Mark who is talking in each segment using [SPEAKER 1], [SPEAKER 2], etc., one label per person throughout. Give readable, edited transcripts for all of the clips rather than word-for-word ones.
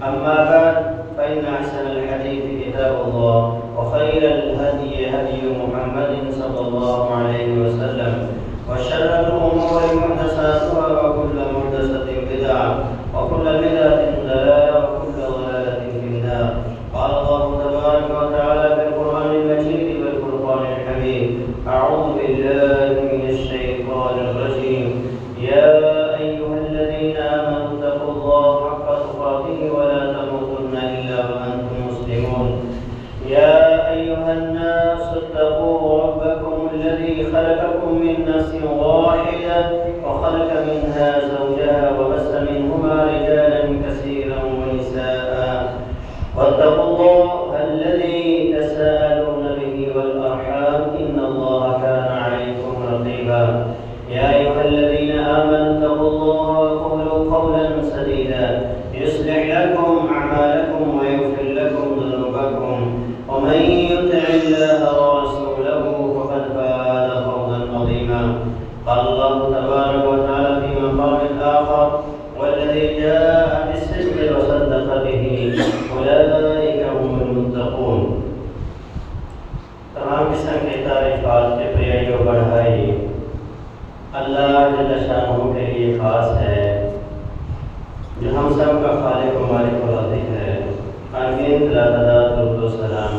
[SPEAKER 1] أما بعد فإن أحسن الحديث كتاب الله وخير الهدي هدي محمد صلى الله عليه وسلم وشر الأمور محدثاتها وكل محدثة بدعة وكل بدعة ضلالة وكل ضلالة في النار. قال الله تبارك وتعالى في القرآن المجيد والفرقان الحميد: أعوذ بالله من الشيطان الرجيم. يا أيها الذين آمنوا اتقوا الله حق تقاته ولا تموتن إلا وأنتم مسلمون. يا أيها الناس اتقوا ربكم الذي خلقكم من نفس واحدة وخلق منها زوجها وبث منهما رجالا كثيرا ونساء واتقوا الله الذي تساءلون به والأرحام إن الله كان عليكم رقيبا. يا أيها الذين آمنوا اتقوا الله وقولوا قولا سديدا يصلح لكم أعمالكم ويغفر لكم ذنوبكم ومن يطع الله ورسوله فقد فاز فوزا عظيما. قال الله تبارك وتعالى في مقام آخر: والذي جاء بالصدق وصدق به أولئك هم المتقون. تمام قسم کی تعریفات کے پیاری و بڑھائی اللہ جل شانہ کے لیے خاص ہے، جو ہم سب کا خالق و مالک و رازق ہے۔ آمین۔ درود و سلام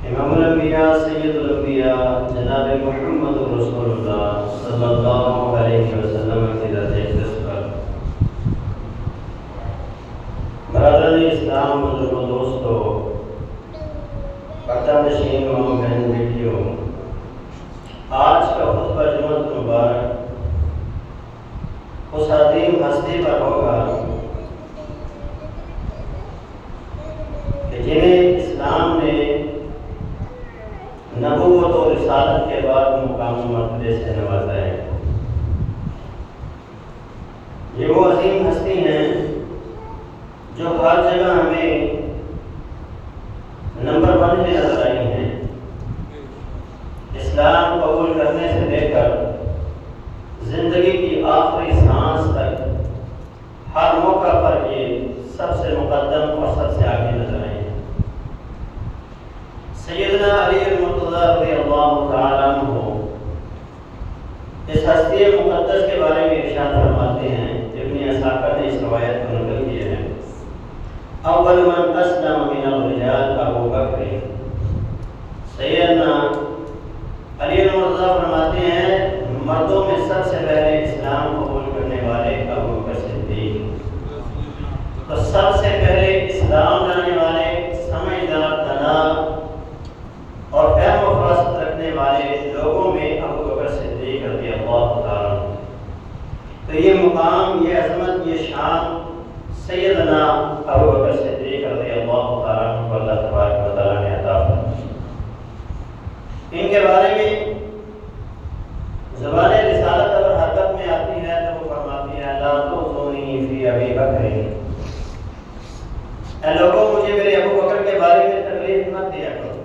[SPEAKER 1] امام الانبیاء سید الانبیاء جناب محمد رسول اللہ صلی اللہ علیہ وسلم کی ذات اقدس پر۔ برادران اسلام، بزرگوں، دوستوں، پردہ نشین ماں بہن بیٹیوں، آج کا خطبہ جمعۃ مبارک اس عظیم ہستی پر ہوگا کہ جنہیں اسلام نے نبوت و رسالت کے بعد مقام و مرتبے سے نوازا ہے۔ یہ وہ عظیم ہستی ہیں جو ہر جگہ ہمیں نمبر 1 میں نظر آئی ہیں۔ اسلام قبول کرنے سے لے کر زندگی کی آخری سانس تک ہر موقع پر یہ سب سے مقدم اور سب سے آگے نظر آئی ہیں۔ سیدنا علی المرتضیٰ رضی اللہ تعالیٰ عنہ اس ہستی مقدس کے بارے میں ارشاد فرماتے ہیں، ابن اسحاق نے اس روایت کو نقل کیا ہے: اول من اسلم من الرجال ابو بکر۔ سیدنا علی المرتضیٰ فرماتے ہیں مردوں میں سب سے پہلے اسلام قبول کرنے والے ابو بکر صدیق۔ تو سب سے پہلے اسلام لانے والے، سمجھدار، دانا اور فہم و فراست رکھنے والے لوگوں میں ابو بکر صدیق رضی اللہ تعالیٰ عنہ۔ تو یہ مقام، یہ عظمت، یہ شان سیدنا ابو بکر صدیق رضی اللہ تعالیٰ عنہ کو اللہ تبارک و تعالیٰ نے عطا فرمائی۔ ان کے بارے میں زبان رسالت اگر حرکت میں آتی ہے تو وہ فرماتی ہے: لا تؤذونی فی ابی بکر۔ اے لوگوں، مجھے میرے ابو بکر کے بارے میں تکلیف مت دیا کرو۔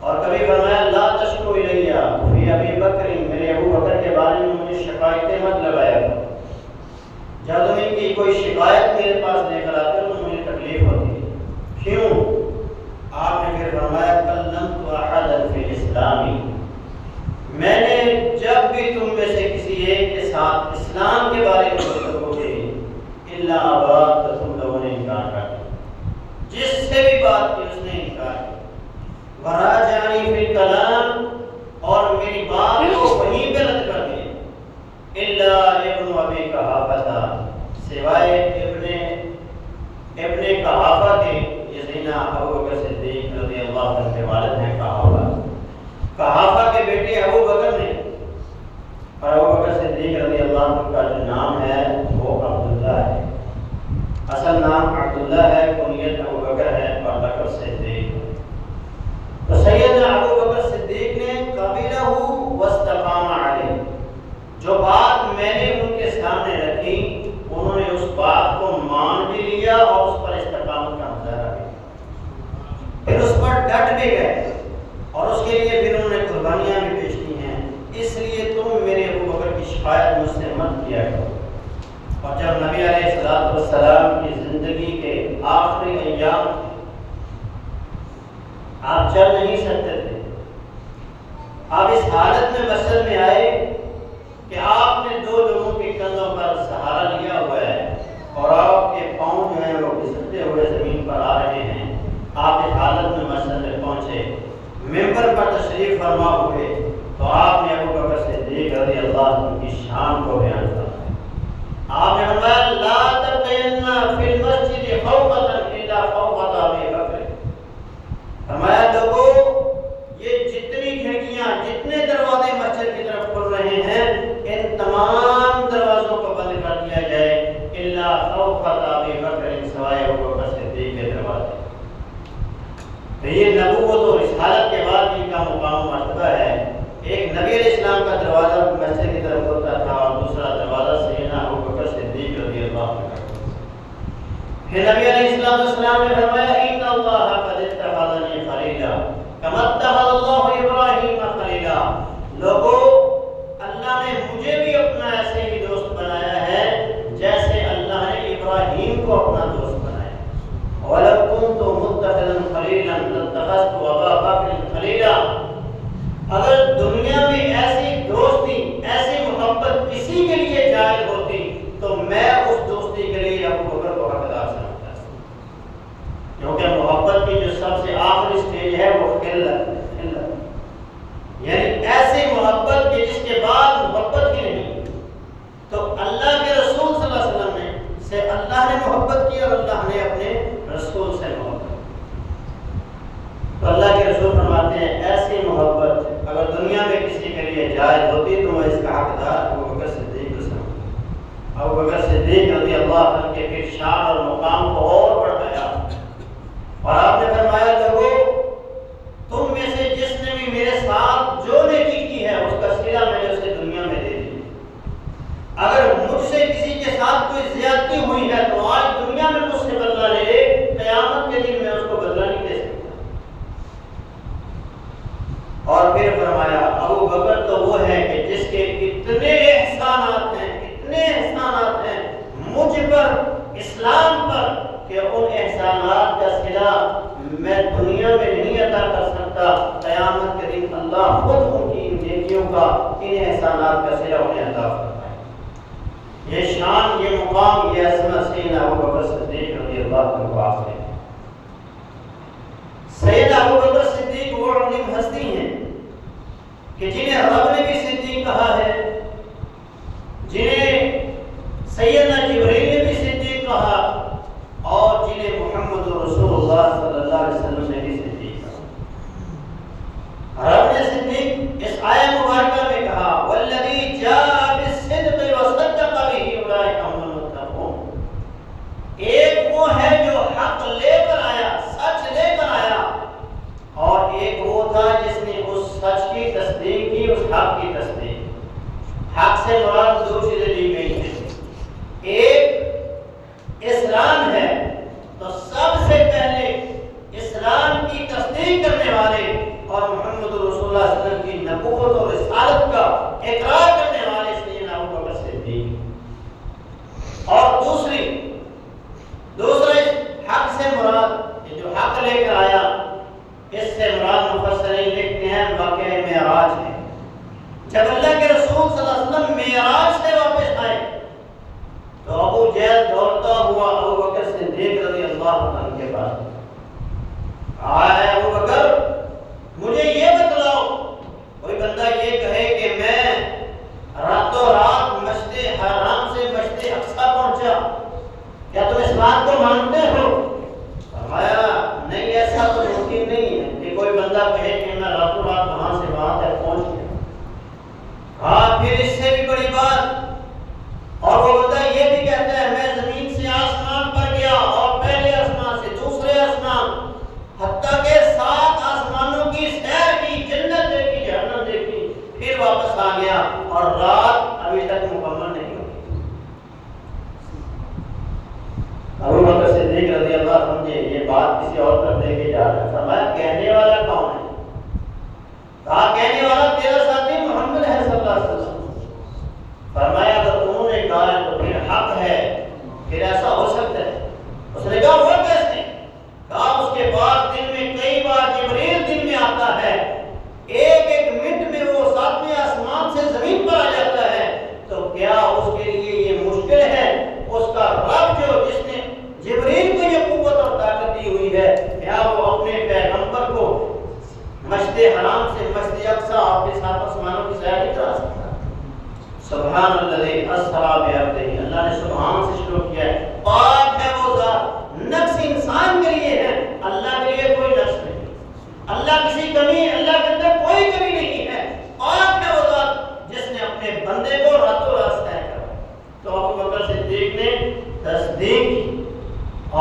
[SPEAKER 1] اور کبھی فرمایا: لا تشکو الی فی ابی بکر، میرے ابو بکر کے بارے میں مجھے شکایتیں مت لگایا کرو۔ جب تم ان کی کوئی شکایت میرے پاس لے کر آتے ہو تو مجھے تکلیف ہوتی ہے۔ کیوں؟ آپ نے پھر فرمایا: کلمت احدا فی الاسلام، میں نے جب بھی تم میں سے کسی ایک کے ساتھ اسلام کے بارے میں گفتگو کی، الا ابا، تو تم لوگوں نے انکار کر دیا۔ جس سے بھی بات کی اس نے انکار کیا۔ وراجعنی فی الکلام، اور میری بات کو وہیں پہ رد کر دیا۔ الا ابن ابی قحافہ، سوائے ابن قحافہ کے، یہ سیدنا ابو بکر صدیق رضی اللہ عنہ کے والد ہیں قحافہ کے بیٹے ابو بکر نے، اور ابو بکر صدیق رضی اللہ عنہ کا جو نام ہے وہ عبداللہ ہے۔ اصل نام عبداللہ ہے، کنیت ابو بکر ہے اور بکر صدیق۔ تو سیدنا ابو بکر صدیق نے قبلہ واستقام علیہ، جو بات میں نے ان کے سامنے رکھی انہوں نے اس بات کو مان بھی لیا اور اس پر استقامت کا مظاہرہ بھی، پھر اس پر ڈٹ بھی گئے اور اس کے لیے پھر انہوں نے قربانیاں بھی پیش کی ہیں۔ اس لیے تم میرے ابو بکر کی شکایت مجھ سے مت کیا کرو۔ اور جب نبی علیہ الصلوۃ والسلام کی زندگی کے آخری ایام تھے، آپ چل نہیں سکتے تھے، آپ اس حالت میں مسجد میں آئے کہ آپ نے 2 لوگوں کے کندھوں پر سہارا لیا ہوا ہے اور آپ کے پاؤں جو ہیں وہ گھستے ہوئے زمین پر آ رہے ہیں۔ آپ اس حالت میں مسجد میں پہنچے، ممبر پر تشریف فرما ہوئے تو آپ نے ابو بکر صدیق رضی اللہ عنہ کی شان کو بیان کیا۔ آپ نے فرمایا لا تقینا فی المسجد خوفۃ الا خوفۃ ابی بکر، فرمایا لوگوں یہ جتنی کھڑکیاں جتنے دروازے مسجد کی طرف کھل رہے ہیں ان تمام دروازوں کو بند کر دیا جائے الا خوفۃ ابی بکر، سوائے ابو بکر صدیق کے دروازے۔ تو یہ نبوت اور رسالت کے بعد ان کا مقام مرتبہ ہے۔ ایک نبی علیہ السلام کا دروازہ مسجد کی طرف ہوتا تھا اور دوسرا دروازہ سیدنا ابو بکر صدیق رضی اللہ عنہ کا۔ پھر نبی علیہ السلام نے فرمایا ان اللہ قد اتخذنی خلیلا کما اتخذ اللہ ابراہیم خلیلا، لوگوں اللہ نے مجھے بھی اپنا ایسے ہی دوست بنایا ہے جیسے اللہ نے ابراہیم کو اپنا دوست بنایا۔ وَلَوْ كُنْتُ مُتَّخِذًا خَلِيلًا لَاتَّخَذْتُ أَبَا بَكْرٍ خَلِيلًا، اگر دنیا میں ایسی دوستی ایسی محبت کسی کے لیے جائز ہوتی تو میں اس دوستی کے لیے ابو بکر کو حقدار سمجھتا ہوں، کیونکہ محبت کی جو سب سے آخری سٹیج ہے وہ خلت، یعنی ایسی محبت کہ جس کے بعد محبت ہی نہیں۔ تو اللہ کے رسول صلی اللہ علیہ وسلم سے اللہ نے محبت کی اور اللہ نے اپنے رسول سے محبت کی۔ تو اللہ کے رسول فرماتے ہیں ایسی محبت اگر دنیا میں کسی کے لیے جائز ہوتی تو میں اس کا حقدار ابو بکر صدیق کو سمجھتا۔ ابو بکر صدیق رضی اللہ عنہ کے پھر شان اور مقام کو اور بڑھایا اور آپ نے فرمایا لوگوں تم میں سے جس نے بھی میرے ساتھ جو نیکی کی ہے اس کا صلہ میں نے اسے دنیا میں دے دی، اگر مجھ سے کسی کے ساتھ کوئی زیادتی ہوئی ہے تو آج دنیا میں مجھ سے بدلہ لے، قیامت کے دن میں اس کو بدلہ نہیں دے سکتا۔ اور پھر فرمایا ابو بکر تو وہ ہے کہ جس کے اتنے احسانات ہیں مجھ پر، اسلام پر، کہ ان احسانات کا صلہ میں دنیا میں نہیں عطا کر سکتا، قیامت کے دن اللہ خود ان کی ان نیکیوں کا، ان احسانات کا صلہ انہیں عطا کرتا ہے۔ یہ شان، یہ مقام، یہ عظمت سیدنا ابو بکر صدیق رضی اللہ عنہ کو حاصل ہے۔ سیدنا ابو بکر صدیق وہ عظیم ہستی ہیں کہ جنہیں رب نے بھی صدیق کہا ہے، جنہیں سیدنا جبرائیل نے بھی صدیق کہا اور جنہیں محمد رسول اللہ صلی اللہ علیہ وسلم نے بھی صدیق کہا۔ رب نے صدیق اس آیہ مبارکہ میں کہا والذی جاء بالصدق وصدق به اولئک هم المتقون، ایک وہ ہے جو حق لے کر آیا، سچ لے کر آیا، اور ایک وہ تھا جس نے اس سچ کی تصدیق کی، اس حق کی تصدیق۔ حق سے مراد 2 چیزیں لی گئی ہیں، ایک اسلام ہے تو سب سے پہلے اسلام کی تصدیق کرنے والے اور محمد رسول اللہ صلی اللہ علیہ وسلم کی نبوت اور رسالت کا اقرار کرنے والے سیدنا ابو بکر صدیق، اور دوسرا حق سے مراد یہ جو حق لے کر آیا، اس سے مراد مفسرین لکھتے ہیں واقعہ معراج ہے۔ جب اللہ کے رسول صلی اللہ علیہ وسلم معراج سے واپس آئے تو ابو جہل دوڑتا ہوا ابو بکر صدیق رضی اللہ عنہ کے پاس آیا، ابو بکر مجھے یہ بتلاؤ، کوئی بندہ یہ کہے کہ میں راتوں رات مسجد حرام سے مسجد اقصی پہنچا، کیا تم اس بات کو مانتے ہو؟ فرمایا نہیں، ایسا تو ممکن نہیں ہے کہ کوئی بندہ کہے کہ میں راتوں رات وہاں سے وہاں تک پہنچ گیا۔ ہاں پھر اس سے بھی بڑی بات، اور وہ بندہ یہ بھی کہتا ہے میں زمین سے آسمان پر گیا اور پہلے آسمان سے دوسرے آسمان، حتیٰ کہ 7 آسمانوں کی سیر کی، جنت دیکھی، جہنم دیکھی، پھر واپس آ گیا اور رات ابھی تک مکمل نہیں ہوئی۔ ابو بکر صدیق رضی اللہ عنہ یہ بات کسی اور طرف لے کے جا رہا ہے، فرمایا کہنے والا کون ہے؟ کہا کہنے والا تیرا ساتھی محمد ہے صلی اللہ علیہ وسلم۔ فرمایا اگر انہوں نے کہا تو پھر حق ہے، پھر ایسا ہو سکتا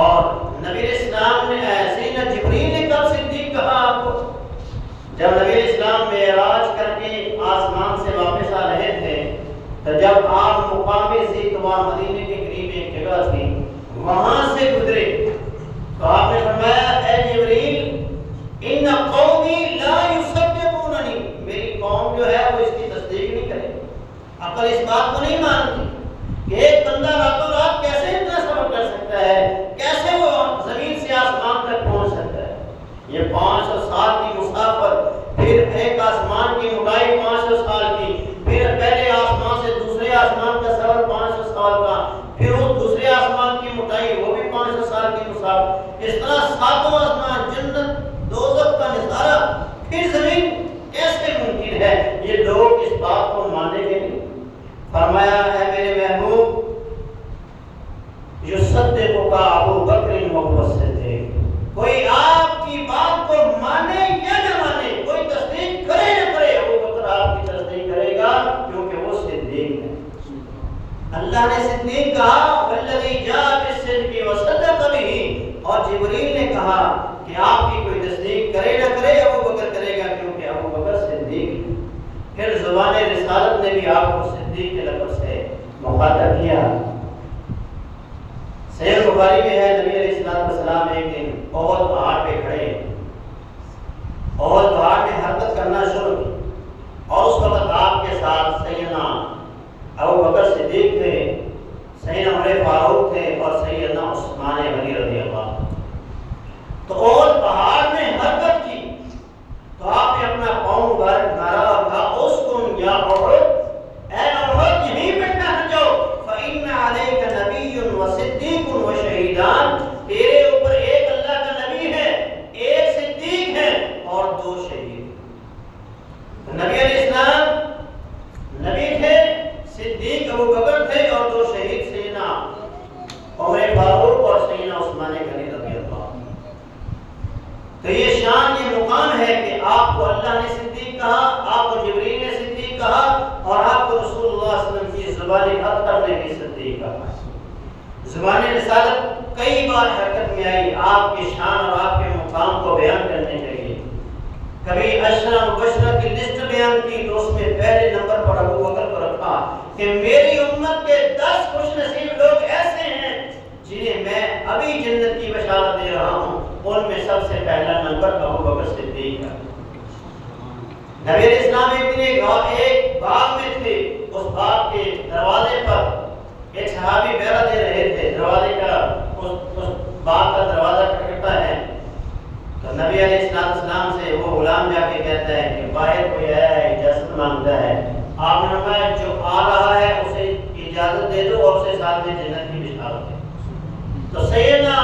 [SPEAKER 1] اور نبی اسلام نے سیدنا جبریل نے کب صدیق کہا آپ کو؟ جب نبی اسلام معراج کر کے آسمان سے واپس آ رہے تھے تو جب آپ مقام ذیتوا مدینے کے قریب ایک جگہ تھی وہاں سے گزرے تو آپ نے فرمایا اے جبریل ان قومی لا یصدقوننی، میری قوم جو ہے وہ اس کی تصدیق نہیں کرے، عقل اس بات کو نہیں مانتی کہ ایک بندہ راتوں رات کیسے اتنا سفر کر سکتا ہے، کیسے وہ زمین سے آسمان تک پہنچ سکتا ہے۔ یہ 500 سال کی مسافر، پھر ایک آسمان کی موٹائی 500 سال کی، پھر پہلے آسمان سے دوسرے آسمان کا سفر 500 سال کا، پھر وہ دوسرے آسمان کی موٹائی وہ بھی 500 سال کی مسافر، اس طرح ساتوں آسمان، جنت، دوزخ کا نظارہ، پھر زمین کیسے ممکن ہے؟ یہ لوگ اس بات کو ماننے کے نہیں۔ فرمایا ہے میرے محبوب یصدقک ابو بکر وهو الصدیق، کوئی آپ کی بات کو مانے یا نہ مانے، کوئی تصدیق کرے نہ کرے، ابو بکر آپ کی تصدیق کرے گا کیونکہ وہ صدیق ہے۔ اللہ نے صدیق کہا والذی جاء بالصدق وصدق به، اور جبریل نے کہا کہ آپ کی کوئی تصدیق کرے نہ کرے ابو بکر کرے گا کیونکہ ابو بکر صدیق ہے۔ پھر زبان رسالت نے بھی آپ کو صدیق کے لقب سے مخاطب کیا۔ صحیح بخاری میں ہے نبی علیہ السلام ایک دن احد پہاڑ پہ کھڑے، احد پہاڑ نے حرکت کرنا شروع کی اور اس وقت آپ کے ساتھ سیدنا ابو بکر صدیق تھے، سیدنا عمر فاروق تھے اور سیدنا عثمان غنی رضی اللہ عنہ۔ تو احد پہاڑ نے حرکت کی تو آپ نے اپنا پاؤں مبارک مارا اور کہا اسکن یا احد، اے احد یہیں بیٹھنا ہے جاؤ، فإن علیک نبی و صدیق و شہیدان، تیرے اوپر ایک اللہ کا نبی ہے، ایک صدیق ہے اور 2 شہید۔ نبی علیہ السلام نبی تھے، صدیق ابو بکر تھے اور 2 شہید سیدنا عمر فاروق اور سیدنا عثمان غنی رضی اللہ عنہ۔ تو یہ شان، یہ مقام ہے کہ آپ کو اللہ نے صدیق کہا، آپ کو جبریل نے صدیق کہا اور آپ کو رسول اللہ صلی اللہ علیہ وسلم کی زبان اطہر نے بھی صدیق کہا۔ زبان رسالت کئی بار حرکت میں آئی آپ کی شان اور آپ کے مقام کو بیان کرنے کے لیے۔ کبھی عشرہ مبشرہ کی لسٹ بیان کی تو اس میں پہلے نمبر پر ابو بکر کو رکھا کہ میری امت کے 10 خوش نصیب لوگ ایسے ہیں جنہیں میں ابھی جنت کی بشارت دے رہا ہوں، ان میں سب سے پہلا نمبر ابو بکر صدیق کا۔ نبی علیہ السلام ایک دن ایک باغ میں تھے، اس باغ کے دروازے پر ایک صحابی بیعت دے رہے تھے، دروازے کا اس باغ کا دروازہ کھٹکھٹا ہے تو نبی علیہ السلام سے وہ غلام جا کے کہتا ہے کہ باہر کوئی آیا ہے، اجازت مانگتا ہے۔ آپ نے فرمایا جو آ رہا ہے اسے اجازت دے دو اور اسے ساتھ میں جنت کی بشارت دے۔ تو سیدنا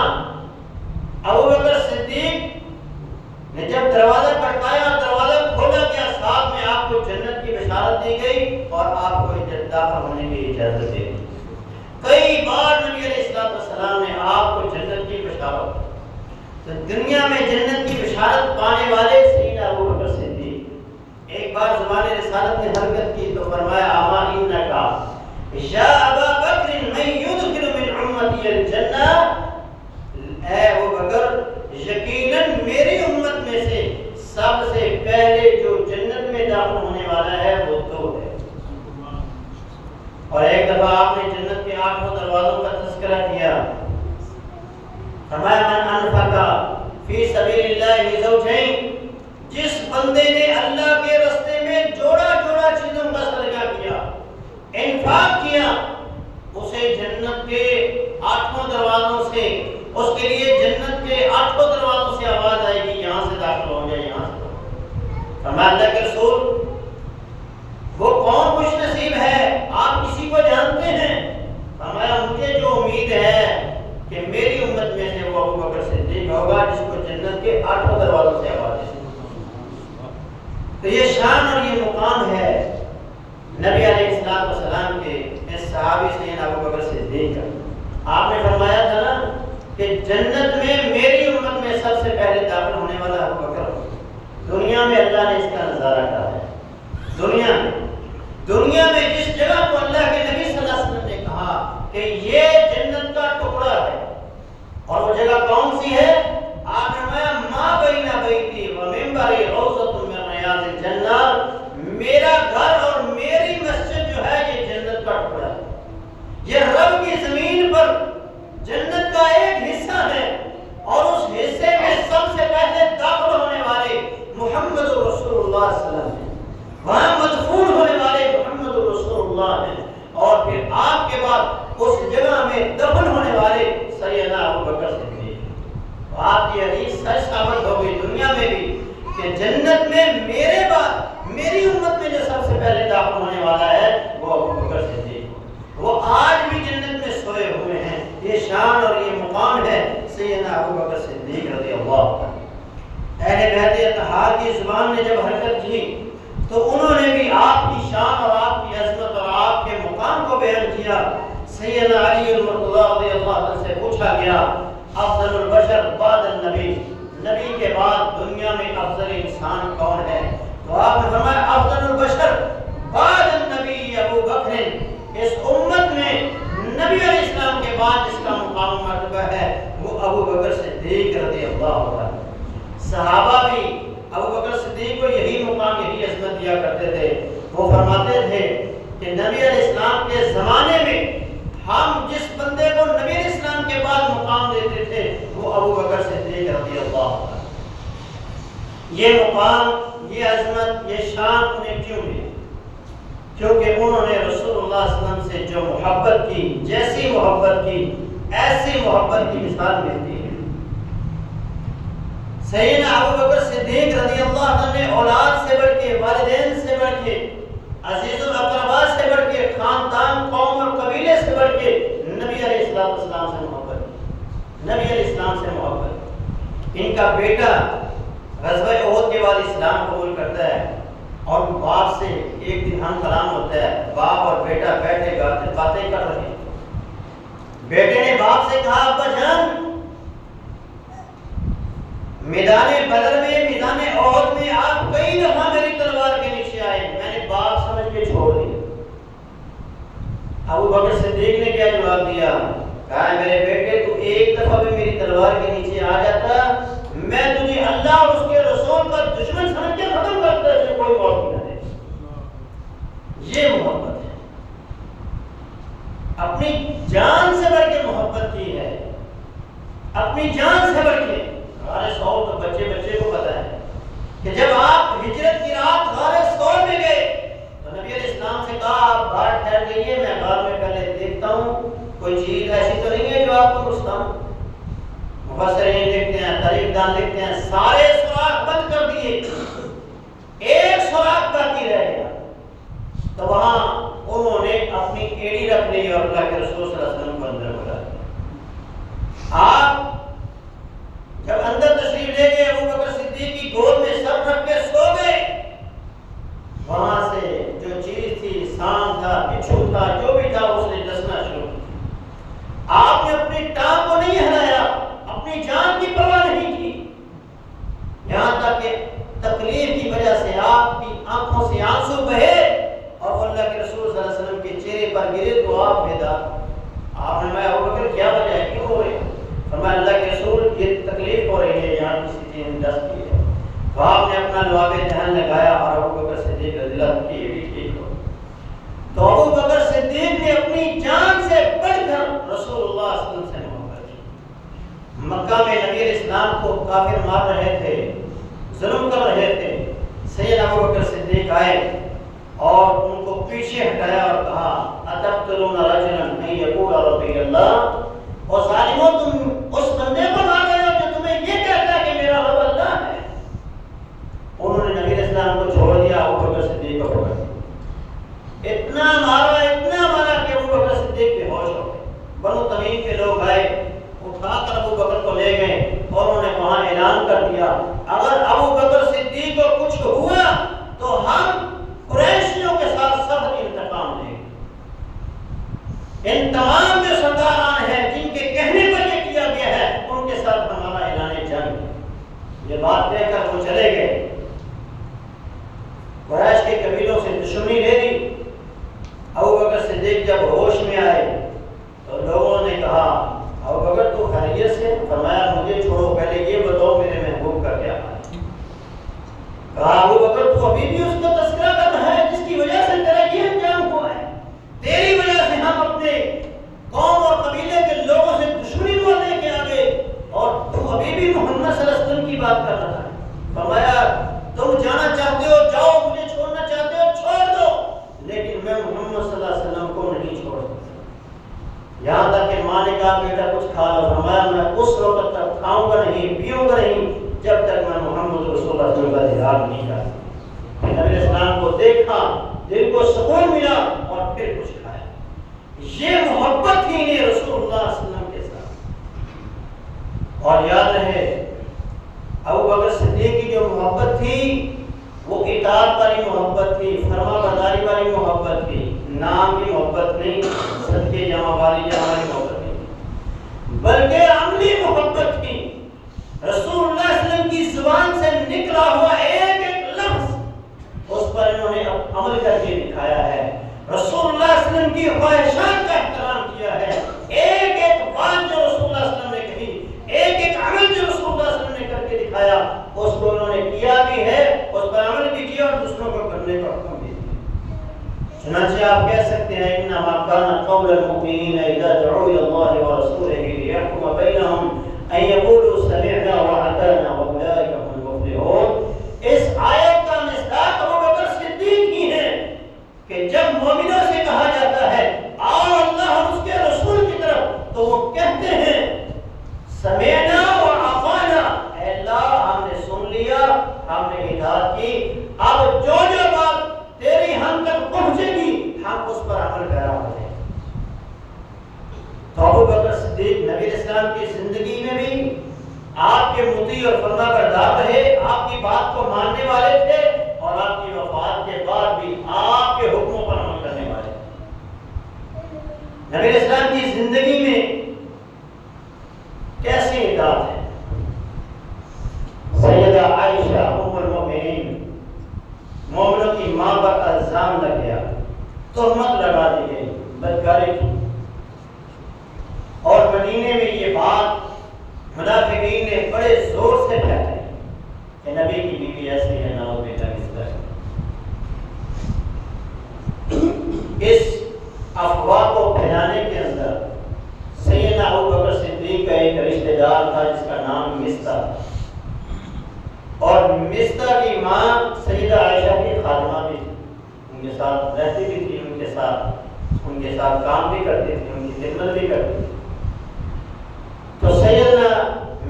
[SPEAKER 1] ابو بکر صدیق نے جب دروازہ کھٹکایا، دروازہ کھولا گیا، ساتھ میں آپ کو جنت کی بشارت دی گئی اور آپ کو داخل ہونے کی اجازت دی گئی۔ کئی بار نبی علیہ السلام نے آپ کو جنت کی بشارت دی۔ تو دنیا میں جنت کی بشارت پانے والے سیدنا ابو بکر صدیق، ایک بار زبان رسالت نے حرکت کی تو فرمایا اما انکا یا ابا بکر من یدخل من امتی الجنہ، اے ابو بکر یقیناً میری امت میں سے سب سے پہلے جو جنت میں داخل ہونے والا ہے وہ تو ہے۔ اور ایک دفعہ آپ نے جنت کے 8 دروازوں کا تذکرہ کیا، فرمایا من انفق فی سبیل اللہ زوجین، جس بندے نے اللہ کے راستے میں جوڑا جوڑا چیزوں کا صدقہ کیا، انفاق کیا، اسے جنت کے 8 دروازوں سے، اس کے لیے جنت کے 8 دروازوں سے آواز آئے گی یہاں سے داخل ہو جائے، یہاں سے۔ فرمایا اللہ کے رسول وہ کون خوش نصیب ہے، آپ کسی کو جانتے ہیں؟ فرمایا مجھے جو امید ہے کہ میری امت میں سے وہ ابو بکر صدیق ہوگا جس کو جنت کے 8 دروازوں سے آواز آئے۔ تو یہ شان اور یہ مقام ہے نبی علیہ السلام کے اس صحابی سیدنا ابو بکر صدیق کا۔ آپ نے فرمایا تھا نا کہ جنت میں میری امت میں سب سے پہلے داخل ہونے والا ابو بکر۔ دنیا میں اللہ نے اس کا نظارہ کیا ہے، دنیا میں جس جگہ کو اللہ کے نبی صلی اللہ علیہ وسلم نے کہا کہ یہ جنت کا ٹکڑا ہے اور وہ اللہ علیہ وسلم ہیں، وہاں مدفون ہونے والے محمد رسول اللہ ہیں، اور پھر آپ کے بعد اس جگہ میں دفن ہونے والے سیدنا ابو بکر صدیق۔ آپ کی حدیث سچ ثابت ہو گئی دنیا میں بھی کہ جنت میں میرے بعد میری امت میں جو سب سے پہلے داخل ہونے والا ہے وہ ابو بکر صدیق، وہ آج بھی جنت میں سوئے ہوئے ہیں۔ یہ شان اور یہ مقام ہے سیدنا ابو بکر صدیق رضی اللہ عنہ۔ اہل بیت اطہار کی زبان نے جب حرکت کی تو انہوں نے بھی آپ کی شان اور آپ کی عظمت اور آپ کے مقام کو بیان کیا۔ سیدنا علی المرتضی رضی اللہ عنہ سے پوچھا گیا افضل البشر بعد النبی، نبی کے بعد دنیا میں افضل انسان کون ہے؟ تو آپ نے فرمایا افضل البشر بعد النبی ابو بکر، اس امت میں نبی علیہ السلام کے بعد جس کا مقام و مرتبہ ہے وہ ابو بکر صدیق رضی اللہ عنہ۔ صحابہ بھی ابو بکر صدیق کو یہی مقام یہی عظمت دیا کرتے تھے۔ وہ فرماتے تھے کہ نبی علیہ السلام کے زمانے میں ہم جس بندے کو نبی علیہ السلام کے بعد مقام دیتے تھے وہ ابو بکر صدیق رضی اللہ عنہ۔ یہ مقام، یہ عظمت، یہ شان انہیں کیوں ملی؟ کیونکہ انہوں نے رسول اللہ صلی اللہ علیہ وسلم سے جو محبت کی، جیسی محبت کی ایسی محبت کی مثال ملتی ہے۔ سیدنا ابو بکر صدیق رضی اللہ عنہ نے اولاد سے بڑھ کے، والدین سے بڑھ کے، عزیز الاقرباء سے بڑھ کے، خاندان، قوم اور قبیلے سے بڑھ کے نبی علیہ السلام سے محبت کی، نبی علیہ السلام سے محبت۔ ان کا بیٹا غزوہ احد کے بعد اسلام قبول کرتا ہے اور باپ سے ایک دن ہم کلام ہوتا ہے، باپ اور بیٹا بیٹھے گاتے باتیں کر رہے ہیں۔ بیٹے نے باپ سے کہا ابا جان میدان بدر میں، میدان احد میں آپ کئی دفعہ میری تلوار کے نیچے آئے، میں نے باپ سمجھ کے چھوڑ دیا۔ ابو بکر صدیق نے کیا جواب دیا؟ کہا میرے بیٹے تو ایک دفعہ بھی میری تلوار کے نیچے آ جاتا میں تجھے اللہ اور اس کے رسول کا دشمن سمجھ کے ختم کرتا ہے، کوئی موت نہ دے۔ یہ محبت ہے، اپنی جان سے بڑھ کے محبت کی ہے، اپنی جان سے بڑھ کے۔ غار ثور تو بچے کو پتا ہے کہ جب آپ ہجرت کی رات غار ثور میں گئے تو نبی علیہ السلام سے کہا آپ باہر ٹھہر جائیے، میں غار میں پہلے دیکھتا ہوں کوئی چیز ایسی تو نہیں ہے جو آپ کو نقصان۔ مفسرین لکھتے ہیں، تاریخ دان لکھتے ہیں سارے سوراخ بند کر دیے، ایک سوراخ باقی رہ گیا، تو وہاں انہوں نے اپنی ایڑی رکھ لی اور اللہ کے رسول صلی اللہ علیہ وسلم کو اندر بلا دیا۔ آپ جب اندر تشریف لے گئے ابو بکر صدیق کی گود میں سر رکھ کے سو گئے، وہاں سے جو چیز تھی، سانپ تھا، بچھو تھا، جو بھی تھا اس نے ڈسنا شروع کیا۔ آپ نے اپنی ٹانگ کو نہیں ہلایا، اپنی جان کی پرواہ نہیں کی، یہاں تک کہ تکلیف کی وجہ سے آپ کی آنکھوں سے آنسو بہے اور وہ اللہ کے رسول صلی اللہ علیہ وسلم کے چہرے پر گرے تو آپ بیدار۔ آپ نے ابو بکر کیا وجہ ہے، کیوں ہو رہے ہیں؟ فرمایا اللہ کے رسول یہ تکلیف ہو رہی ہے، یہاں کسی چیز نے ڈس کی ہے۔ تو آپ نے اپنا لعاب دہن لگایا اور ابو بکر صدیق رضی اللہ عنہ کی ایڑی ٹھیک ہو۔ تو ابو بکر صدیق نے اپنی جان سے بڑھ کر رسول اللہ صلی اللہ علیہ وسلم سے محبت کی۔ مکہ میں نبی علیہ السلام کو کافر مار رہے تھے، ظلم کر رہے تھے، سیدنا ابو بکر صدیق آئے اور ان کو پیچھے ہٹایا اور کہا اتقتلون رجلا ان یقول ربی اللہ، اور ظالموں تم اس بندے کو مار رہے ہو جو تمہیں یہ کہتا ہے کہ میرا رب اللہ ہے۔ انہوں نے نبی علیہ السلام کو چھوڑ دیا، ابو بکر صدیق کو پکڑ لیا، اتنا مارا کہ ابو بکر صدیق بے ہوش ہو گئے۔ بنو تمیم کے لوگ آئے، اٹھا کر ابو بکر کو لے گئے اور انہوں نے وہاں اعلان کر دیا اگر ابو بکر صدیق کو کچھ ہوا تو ہم قریشیوں کے ساتھ سخت انتقام لیں گے۔ ان تمام جو سرداران ہیں جن کے کہنے پر یہ کیا گیا ہے ان کے ساتھ ہمارا اعلان جنگ ہے۔ یہ بات کہہ کر وہ چلے گئے، قریش کے قبیلوں سے دشمنی لے لی۔ ابو بکر صدیق جب ہوش میں آئے تو لوگوں نے کہا ابو بکر تو خیریت سے؟ فرمایا مجھے چھوڑو، پہلے یہ بتاؤ میرے محبوب کا کیا حال ہے۔ کہا ابو بکر تو ابھی بھی اس کا تذکرہ کر رہا ہے جس کی وجہ سے تیرا یہ انجام ہوا ہے، تیری وجہ سے ہم اپنے قوم اور قبیلے کے لوگوں سے دشمنی کو لے کے آ گئے اور تو ابھی بھی محمد صلی اللہ علیہ وسلم کی بات کر رہا ہے۔ فرمایا تم جانا چاہتے ہو اس وقت تک کھاؤں گا نہیں، پیوں گا نہیں جب تک میں محمد رسول اللہ صلی اللہ علیہ وسلم کا دیدار نہیں کرتا۔ نبی علیہ السلام کو دیکھا، دل کو سکون ملا اور پھر کچھ کھایا۔ یہ محبت تھی انہیں رسول اللہ صلی اللہ علیہ وسلم کے ساتھ۔ اور یاد رہے ابو بکر صدیق کی جو محبت تھی وہ اطاعت والی محبت تھی، فرما برداری والی محبت تھی، نام کی محبت نہیں، صدقے جمع والی محبت نہیں، بلکہ عملی محبت تھی۔ رسول اللہ صلی اللہ علیہ وسلم کی زبان سے نکلا ہوا ایک ایک لفظ اس پر انہوں نے عمل کر کے دکھایا ہے۔ رسول اللہ صلی اللہ علیہ وسلم کی خواہشات کا احترام کیا ہے۔ ایک ایک بات جو رسول اللہ صلی اللہ علیہ وسلم نے کہی، ایک ایک عمل جو رسول اللہ صلی اللہ علیہ وسلم نے کر کے دکھایا، اس کو انہوں نے کیا بھی ہے، اس پر عمل بھی کیا اور دوسروں کو کرنے کا حکم بھی دیا۔ چنانچہ آپ کہہ سکتے ہیں انما کان قول المؤمنین اذا دعوا الى الله ورسوله ليحكم بينهم ان يقولوا سمعنا واطعنا واولئك هم المفلحون۔ اس آیت کا مصداق ابو بکر صدیق ہی ہے کہ جب مومنوں سے کہا جاتا ہے آؤ اللہ اور اس کے رسول کی طرف، تو وہ کہتے ہیں سمعنا واطعنا، اے اللہ ہم نے سن لیا، ہم نے اطاعت کی، اب جو بات تیری ہم تک پہنچے گی ہم اس پر عمل پیرا ہو جائیں۔ تو ابو بکر صدیق نبی علیہ السلام کی زندگی میں بھی آپ کے مطیع اور فرما بردار رہے، آپ کی بات کو ماننے والے تھے، اور آپ کی وفات کے بعد بھی آپ کے حکموں پر عمل کرنے والے تھے۔ نبی علیہ السلام کی زندگی میں کیسی اطاعت ہے؟ سیدہ عائشہ ام المؤمنین، مومنوں کی ماں پر الزام لگ گیا، تہمت لگا دی گئی بدکاری کی، اور مدینے میں یہ بات منافقین نے بڑے زور سے پھیلائی کہ نبی کی بیوی ایسی ہے، نعوذ باللہ من ذلک۔ اس افواہ کو پھیلانے کے اندر سیدنا ابو بکر صدیق کا ایک رشتہ دار تھا جس کا نام مستہ تھا، اور مستہ کی ماں سیدہ عائشہ کی خادمہ بھی تھی، ان کے ساتھ رہتی بھی تھی، ان کے ساتھ کام بھی کرتی تھی، ان کی خدمت بھی کرتی تھی۔ تو سیدنا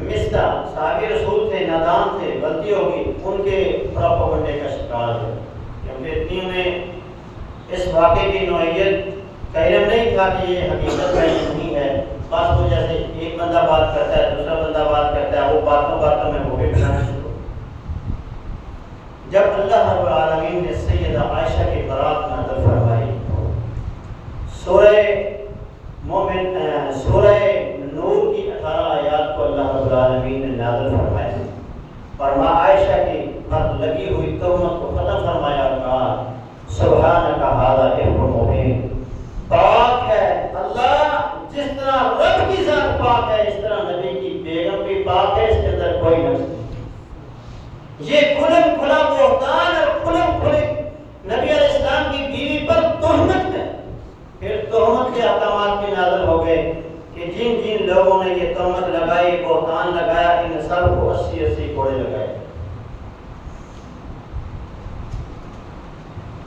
[SPEAKER 1] مستہ صحابی رسول تھے، نادان تھے، غلطی ہوگی، ان کے پروپیگنڈے کا شکار ہے، کیونکہ اتنی انہیں اس واقعے کی نوعیت کا علم نہیں تھا کہ یہ حقیقت کا علم نہیں ہے۔ بس وہ جیسے ایک بندہ بات کرتا ہے، دوسرا بندہ بات کرتا ہے، وہ باتوں میں وہ بھی بنانا شروع۔ جب اللہ رب العالمین نے سیدہ عائشہ کی برات نازل فرمائی، سورہ نور کی 18 آیات کو اللہ رب العالمین نے نازل فرمایا، اور ماں عائشہ کی پر لگی ہوئی تہمت کو ختم فرمایا اور کہا سبحانک ھذا افک مبین، پاک ہے اللہ، جس طرح رب کی ذات پاک ہے اس طرح نبی کی بیگم بھی پاک ہے، اس کے اندر کوئی نقص نہیں۔ یہ کھلم کھلا بہتان اور کھلم کھلے نبی علیہ السلام کی بیوی پر تہمت ہے۔ پھر تہمت کے احکامات بھی نازل ہو گئے کہ جن جن لوگوں نے یہ تہمت لگائی، بہتان لگایا، ان سب کو 80 کوڑے لگائے۔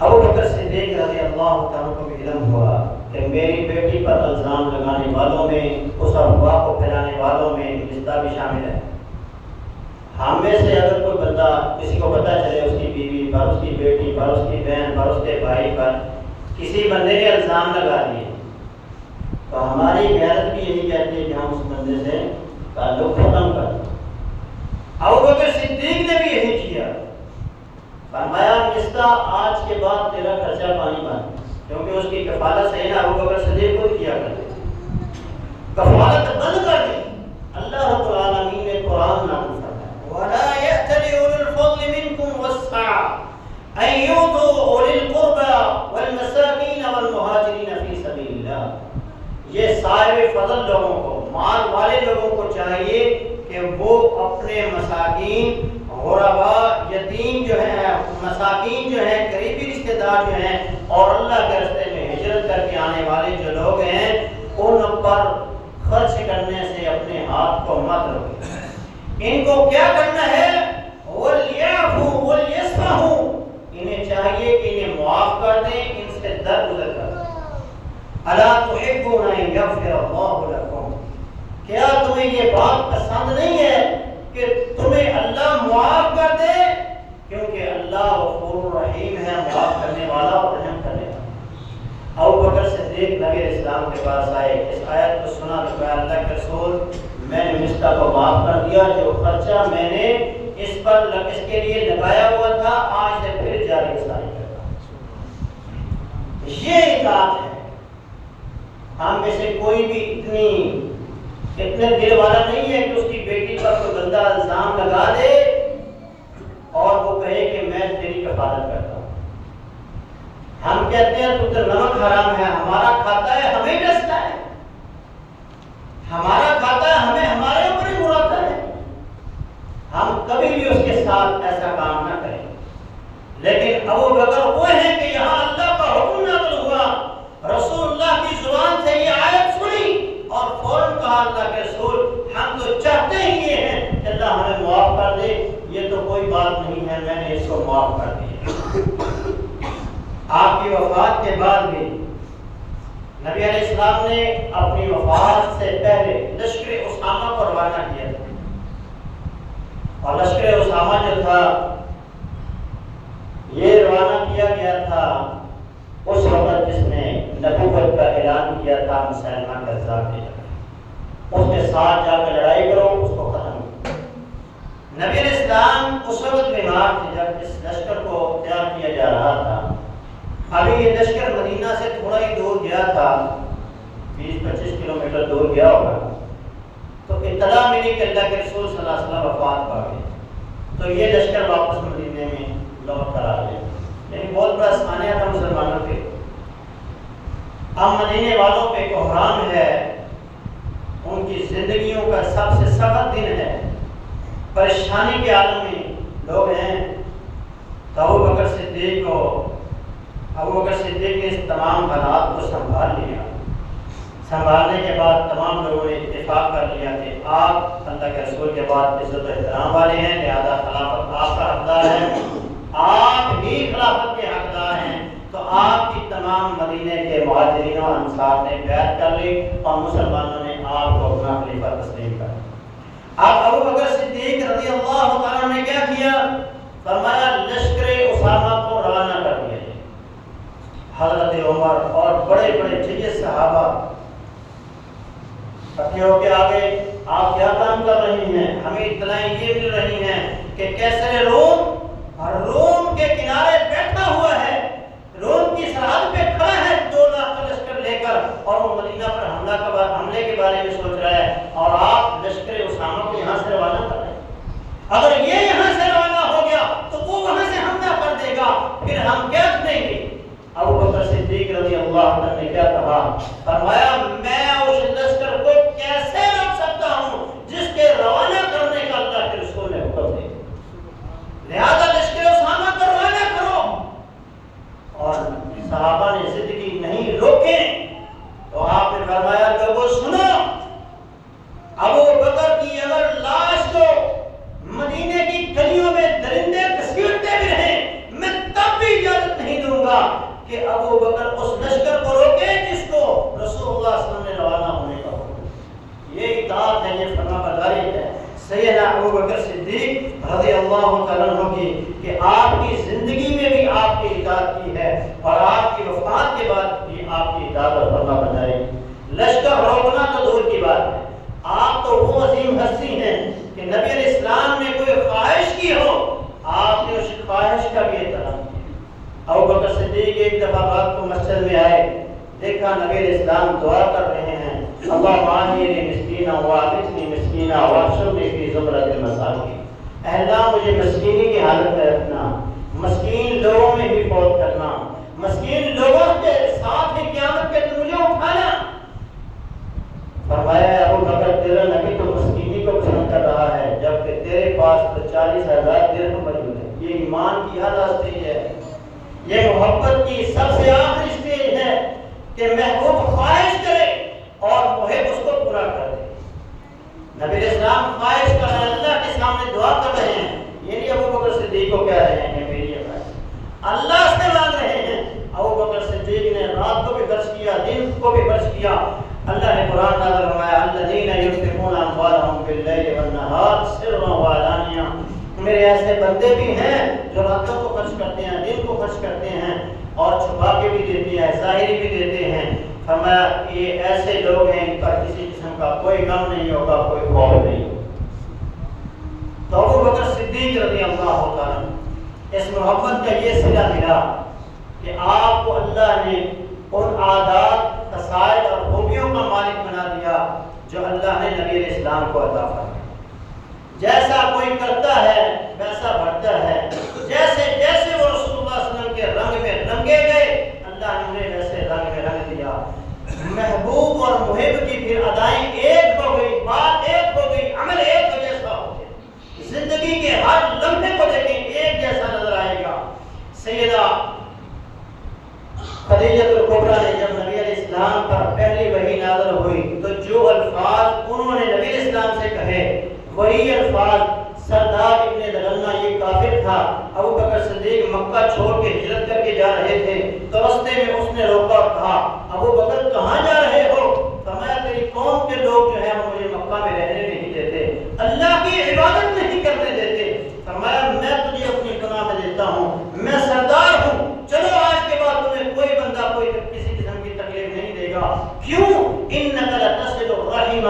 [SPEAKER 1] ابو بکر صدیق رضی اللہ تعالیٰ کو بھی علم ہوا کہ میری بیٹی پر الزام لگانے والوں میں، اس افواہ کو پھیلانے والوں میں مستہ بھی شامل ہے۔ ہم میں سے اگر کوئی بندہ کسی کو پتہ چلے اس کی بیوی پر، اس کی بیٹی پر، اس کی بہن پر، اس کے بھائی پر کسی بندے نے الزام لگا دیے، تو ہماری غیرت بھی یہی کہتی ہے کہ ہم اس بندے سے تعلق ختم کر دیں۔ ابو بکر صدیق نے بھی یہی کیا، فرمایا مستہ آج کے بعد تیرا خرچہ پانی بند، کیونکہ اس کی کفالت سیدنا ابو بکر صدیق خود کیا کرتے تھے، کفالت بند کر دی۔ اللہ رب العالمین نے قرآن نازل فرمایا وَلَا يَأْتَلِ أُولُو الْفَضْلِ مِنْكُمْ وَالسَّعَةِ أَن يُؤْتُوا أُولِي الْقُرْبَى وَالْمَسَاكِينَ وَالْمُهَاجِرِينَ فِي سَبِيلِ اللَّهِ۔ یہ صاحب فضل لوگوں کو، مال والے لوگوں کو چاہیے کہ وہ اپنے مساکین، غربا، یتیم جو ہیں، مساکین جو ہیں، قریبی رشتہ دار جو ہیں، اور اللہ کے راستے میں ہجرت کر کے آنے والے جو لوگ ہیں، ان پر خرچ کرنے سے اپنے ہاتھ کو مت روکیں۔ ان کو کیا کرنا ہے؟ وَلْيَعْفُوا وَلْيَصْفَحُوا، انہیں چاہیے کہ انہیں معاف کر دیں، ان سے درگزر کر دیں۔ أَلَا تُحِبُّونَ أَن يَغْفِرَ اللَّهُ لَكُمْ، کیا تمہیں یہ بات پسند نہیں ہے کہ تمہیں اللہ معاف کر دے؟ کیونکہ اللہ غفور رحیم ہے، معاف کرنے والا اور رحم کرنے والا۔ ابو بکر صدیق نبی اسلام کے پاس آئے، اس آیت کو سنا تو کہا اللہ کے رسول میں نے مصطفیٰ کو معاف کر دیا، جو خرچہ میں نے اس کے لیے لگایا ہوا تھا آج سے پھر جاری ساری کرتا ہوں۔ یہ اطاعت ہے۔ ہم میں سے کوئی بھی اتنے دل والا نہیں ہے کہ اس کی بیٹی پر کوئی گندا الزام لگا دے اور وہ کہے کہ میں تیری کفالت کرتا ہوں۔ ہم کہتے ہیں تو نمک حرام ہے، ہمارا کھاتا ہے ہمیں ڈستا ہے، ہمارا کھاتا ہے ہمیں ہمارے اوپر ہی مراتا ہے۔ ہم کبھی بھی اس کے ساتھ ایسا کام نہ کریں۔ لیکن ابو بکر وہ ہیں کہ یہاں اللہ کا حکم نازل ہوا، رسول اللہ کی زبان سے یہ آیت سنی اور فوراً کہا اللہ کے رسول ہم تو چاہتے ہی یہ ہیں کہ اللہ ہمیں معاف کر دے، یہ تو کوئی بات نہیں ہے، میں نے اس کو معاف کر دیا۔ آپ کی وفات کے بعد بھی نبی علیہ السلام نے اپنی وفات سے پہلے لشکر اسامہ کو روانہ کیا تھا، اور لشکر اسامہ جو تھا یہ روانہ کیا گیا تھا اس وقت جس نے نبوت کا اعلان کیا تھا مسلمہ کذاب کے جگہ، اس کے ساتھ جا کے لڑائی کرو، اس کو ختم کرو۔ نبی علیہ السلام اس وقت بیمار تھے جب اس لشکر کو تیار کیا جا رہا تھا۔ ابھی یہ لشکر مدینہ سے تھوڑا ہی دور گیا تھا، 20-25 کلومیٹر دور گیا ہوگا، تو اطلاع ملی کہ اللہ کے رسول صلی اللہ علیہ وسلم وفات پا گئے، تو یہ لشکر واپس مدینے میں لوٹ کر آ گئے۔ لیکن بہت بڑا سانحہ تھا مسلمانوں کے، اب مدینے والوں پہ کوہرام ہے، ان کی زندگیوں کا سب سے سخت دن ہے، پریشانی کے عالم میں لوگ ہیں۔ تو ابو بکر صدیق نے اس تمام حالات کو سنبھال لیا۔ سنبھالنے کے بعد تمام لوگوں نے اتفاق کر لیا کہ آپ اللہ کے رسول کے بعد عزت و احترام والے ہیں، لہذا خلافت آپ کا حقدار ہے، آپ ہی خلافت کے حقدار ہیں۔ تو آپ کی تمام مدینے کے مہاجرین و انصار نے بیعت کر لی اور مسلمانوں نے آپ کو اپنا خلیفہ تسلیم کر دیا۔ اب ابو بکر صدیق رضی اللہ تعالیٰ نے کیا کیا؟ فرمایا لشکر اسامہ کو روانہ کر دیا۔ حضرت عمر اور بڑے بڑے جگہ صحابہ اکٹھے ہو کے آگے، آپ کیا کام کر رہی ہیں؟ ہمیں اطلاعیں یہ مل رہی ہیں کہ کیسر روم کے کنارے بیٹھا ہوا ہے، روم کی سرحد پہ کھڑا ہے 2 لاکھ کا لشکر لے کر، اور وہ مدینہ پر حملے کے بارے میں سوچ رہا ہے، اور آپ لشکر اسامہ کو یہاں سے روانہ کر رہے ہیں۔ اگر یہ یہاں سے روانہ ہو گیا تو وہ وہاں سے حملہ کر دے گا، پھر ہم کیا کریں گے؟ ابو بکر صدیق رضی اللہ عنہ نے کیا کہا؟ فرمایا میں اس لشکر کو کیسے روک سکتا ہوں جس کے روانہ کرنے کا اللہ کے رسول نے حکم دیا، لہذا لشکر اسامہ کو روانہ کرو۔ اور صحابہ نے ضد کی، نہیں روکیں، تو آپ نے فرمایا لوگوں سنو، ابو بکر کی اگر لاش کو مدینے کی گلیوں میں درندے گھسیٹتے بھی رہیں، میں تب بھی اجازت نہیں دوں گا کہ ابو بکر اس لشکر کو روکے جس کو رسول اللہ صلی اللہ علیہ وسلم نے روانہ ہونے کا حکم۔ یہ اطاعت ہے، یہ فرما برداری ہے سیدنا ابو بکر صدیق رضی اللہ تعالیٰ عنہ کی، کہ آپ کی زندگی میں بھی آپ کی اطاعت کی ہے اور آپ کی وفات کے بعد بھی آپ کی اطاعت اور فرما برداری۔ لشکر روکنا تو دور کی بات ہے، آپ تو وہ عظیم ہستی ہیں کہ نبی علیہ السلام نے کوئی خواہش کی ہو، آپ نے اس خواہش کا بھی احترام کیا۔ ابو بکر صدیق ایک دفعہ رات کو مسجد میں آئے، دیکھا نبی علیہ السلام دعا کر رہے ہیں، اللہم آنی مسکینہ وآغثنی مسکینہ واحشرنی فی زمرۃ المساکین، اے اللہ مجھے مسکینی کی حالت میں رکھنا، مسکین لوگوں میں ہی فوت کرنا، مسکین لوگوں کے ساتھ ہی قیامت کے دن مجھے اٹھانا۔ فرمایا ابو بکر تیرا نبی تو مسکینی کو پسند کر رہا ہے، جبکہ تیرے پاس تو 40,000 درہم موجود ہے۔ یہ ایمان کی اعلیٰ اسٹیج ہے، یہ محبت کی سب سے آخری اسٹیج ہے کہ محبوب خواہش کرے اور محب اس کو پورا کر دے۔ نبی علیہ السلام خواہش کر رہے ہیں، اللہ کے سامنے دعا کر رہے ہیں، یہ نہیں ابو بکر صدیق کو کہہ رہے ہیں کہ میری یہ خواہش، اللہ سے مانگ رہے ہیں۔ ابو بکر صدیق نے رات کو بھی خرچ کیا، دن کو بھی خرچ کیا۔ اللہ نے قرآن نازل فرمایا الذین ينفقون باللیل والنہار سرا وعلانیہ. میرے ایسے بندے بھی ہیں جو راتوں کو خرچ کرتے ہیں، دن کو خرچ کرتے ہیں، اور چھپا کے بھی دیتے ہیں، ظاہری بھی دیتے ہیں. فرمایا یہ ایسے لوگ ہیں ان پر کسی قسم کا کوئی غم نہیں ہوگا، کوئی خوف نہیں. تو ابو بکر صدیق رضی اللہ تعالیٰ اس محبت کا یہ صلہ ملا کہ آپ کو اللہ نے ان عادات، خصائص اور خوبیوں کا مالک بنا دیا جو اللہ نے نبی علیہ السلام کو عطا فرمایا. جیسا کوئی کرتا ہے ویسا بڑھتا ہے. جیسے جیسے وہ رسول اللہ صلی اللہ علیہ وسلم کے رنگ میں رنگے گئے اللہ نے انہیں ویسے رنگ میں رنگ دیا. محبوب اور محب کی پھر ادائیں ایک ہو گئی، بات ایک ہو گئی، عمل ایک جیسا ہو گیا. زندگی کے ہر لمحے کو دیکھیں ایک جیسا نظر آئے گا. سیدہ خدیجہ الکبریٰ نے جب نبی علیہ السلام پر پہلی وحی نازل ہوئی تو جو الفاظ انہوں نے نبی علیہ السلام سے کہے وہی الفاظ سردار ابن دغنہ یہ کافر تھا، ابو بکر صدیق مکہ چھوڑ کے ہجرت کر کے جا رہے تھے تو رستے میں اس نے روکا اور کہا ابو بکر کہاں جا رہے ہو؟ فرمایا تیری قوم کے لوگ جو ہیں وہ مجھے مکہ میں رہنے نہیں دیتے، اللہ کی عبادت نہیں کرنے دیتے. فرمایا میں تجھے اپنی پناہ میں دیتا ہوں، میں سردار ہوں، چلو آج کے بعد تمہیں کوئی بندہ کوئی کسی قسم کی تکلیف نہیں دے گا. کیوں؟ انک لتصل الرحم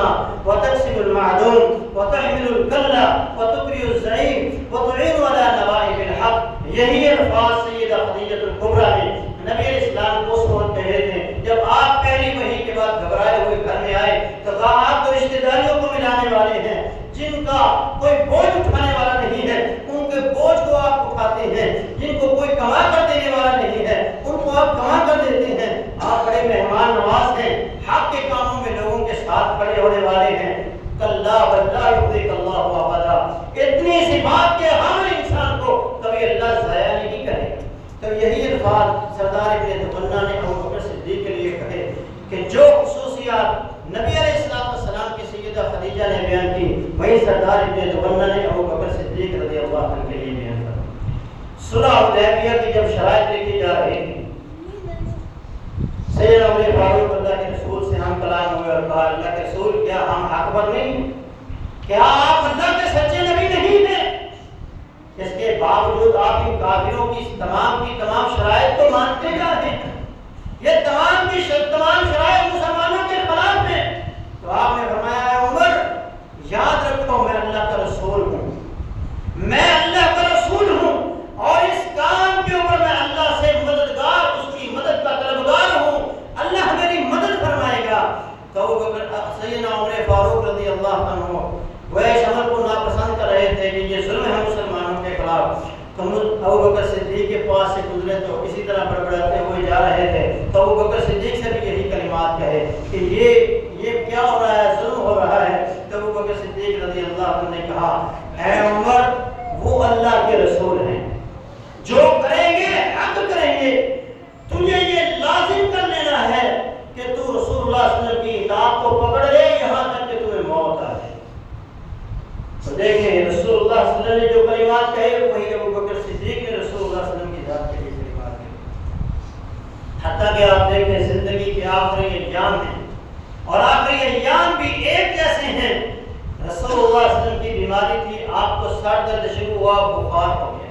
[SPEAKER 1] وتكسب المعدوم وتحمل الكل وتكري الضعيف وتعين على نوائب الحق. یہی الفاظ سیدہ خدیجہ الکبریٰ نے نبی علیہ السلام کو اس وقت کہے تھے جب آپ پہلی وحی کے بعد گھبرائے ہوئے گھر میں آئے تو کہا آپ تو رشتہ داریوں کو ملانے والے ہیں جن کا کوئی بوجھ اٹھانے والا نہیں ہے، ان کے بوجھ کو آپ اٹھاتے ہیں. جن کو کوئی کما کر دینے والا نہیں ہے ان کو آپ کما کر دیتے ہیں. آپ بڑے مہمان نواز ہیں، حق کے کاموں میں لوگوں کے ساتھ کھڑے ہونے والے ہیں. کلا بلا یخزیک اللہ ابدا. اتنی صفات کے حامل انسان کو کبھی اللہ ضائع نہیں کرے. تو یہی الفاظ سردار ابن دغنہ نے ابو بکر صدیق کے لیے کہے کہ جو خصوصیات نبی علیہ السلام کی سیدہ خدیجہ نے بیان کی وہی سردار ابن دغنہ نے ابو بکر صدیق رضی اللہ عنہ کے لیے بیان کیا. صلح حدیبیہ کی جب شرائط لکھی جا رہی تھی سیدنا عمر فاروق اللہ کے رسول سے ہم کلام ہوئے اور کہا اللہ کے رسول کیا ہم اکبر نہیں؟ کیا آپ اللہ کے سچے نبی نہیں تھے؟ اس کے باوجود آپ ان کافروں کی تمام شرائط کو مانتے کیا ہیں؟ یہ تمام شرائط مسلمانوں کے خلاف ہیں. تو آپ نے فرمایا عمر یاد رکھو میں اللہ کا رسول ہوں، میں اللہ کا رسول ہوں اور اس کام کے اوپر میں اللہ سے مددگار، اس کی مدد کا طلبگار ہوں، اللہ میری مدد فرمائے گا. تو سیدنا عمر فاروق رضی اللہ عنہ وہ اس عمل کو ناپسند کر رہے تھے کہ یہ ظلم ہے مسلمانوں کے خلاف. تو ابو بکر صدیق کے پاس سے گزرے تو اسی طرح بڑبڑاتے ہوئے جا رہے تھے تو ابو بکر صدیق سے بھی یہی کلمات کہے کہ یہ کیا ہو رہا ہے، ظلم ہو رہا ہے. تو ابو بکر صدیق رضی اللہ عنہ نے کہا اے عمر وہ اللہ کے رسول ہیں، جو کریں گے حق کریں گے. تجھے یہ لازم کر لینا ہے کہ تو رسول اللہ صلی اللہ علیہ وسلم کی اطاعت کو پکڑ لے یہاں تک کہ تمہیں موت آ جائے. تو دیکھیں رسول اللہ صلی اللہ علیہ وسلم نے جو کلمات کہے وہی ابو بکر صدیق نے رسول اللہ صلی اللہ علیہ وسلم کی ذات کے لیے کلمات کہے. حتیٰ کہ آپ دیکھیں زندگی کے آخری ایام ہیں اور آخری ایام بھی ایک جیسے ہیں. رسول اللہ صلی اللہ علیہ وسلم کی بیماری تھی، آپ کو سر درد شروع ہوا، بخار ہو گیا.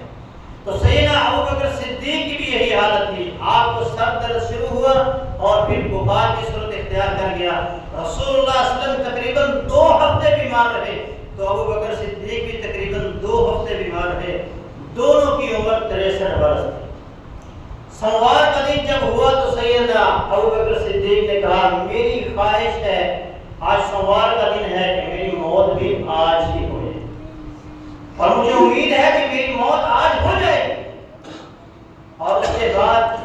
[SPEAKER 1] تو سیدنا ابو بکر صدیق کی بھی یہی حالت تھی، آپ کو سر درد شروع ہوا اور پھر بخار کی صورت اختیار کر گیا. رسول اللہ صلی اللہ علیہ وسلم تقریباً 2 ہفتے بیمار رہے تو ابو بکر صدیق بھی تقریباً 2 ہفتے بیمار رہے. دونوں کی عمر 63 برس تھی. سوموار کا دن جب ہوا تو سیدنا ابو بکر صدیق نے کہا میری خواہش ہے آج سوموار کا دن ہے کہ میری موت بھی آج ہی ہو جائے اور مجھے امید ہے کہ میری موت آج ہو جائے. اور اس کے بعد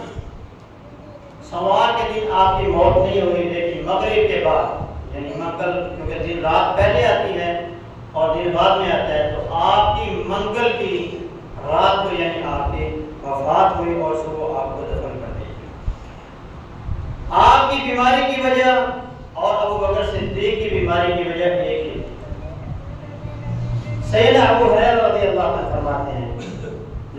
[SPEAKER 1] سوموار کے دن آپ کی موت نہیں ہوئی لیکن مغرب کے بعد یعنی منگل، کیونکہ دن رات پہلے آتی ہے اور دن بعد میں آتا ہے، تو آپ کی منگل کی رات کو یعنی آپ کی وفات ہوئی اور صبح آپ کو دفن کر دی. آپ کی بیماری کی وجہ اور ابو بکر صدیق کی بیماری کی وجہ ایک ہی. سیدنا ابو ہریرہ رضی اللہ عنہ فرماتے ہیں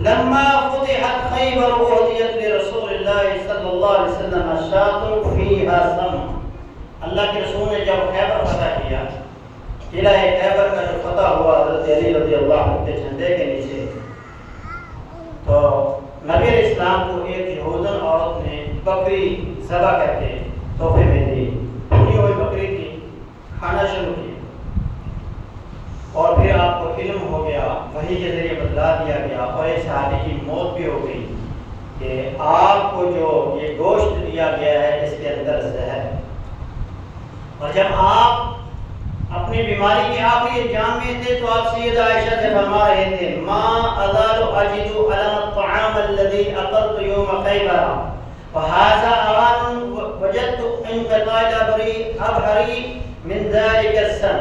[SPEAKER 1] لما فتحت خیبر وہدیت لرسول اللہ صلی اللہ علیہ وسلم شاۃ فیہا سم. اللہ کے رسول نے جب خیبر فتح کیا قلعہ خیبر کا جو فتح ہوا حضرت علی رضی اللہ عنہ کے جھنڈے کے نیچے، تو نبی علیہ السلام کو ایک یہودن عورت نے بکری ذبح کر کے تحفے میں دی، بھونی ہوئی بکری تھی، کھانا شروع کیا، اور پھر آپ کو علم ہو گیا، وحی کے ذریعے بتلا دیا گیا، اور ایک صحابی کی موت بھی ہو گئی کہ آپ کو جو یہ گوشت دیا گیا ہے اس کے اندر زہر ہے۔ اور جب آپ اپنی بیماری کے آخری جام میں تھے تو آپ سیدہ عائشہ سے فرما رہے تھے ما ازال اجد علم الطعام الذي اكلت يوم خيبر وهذا اوان وجدت انقطاع ابحری من ذلك السن۔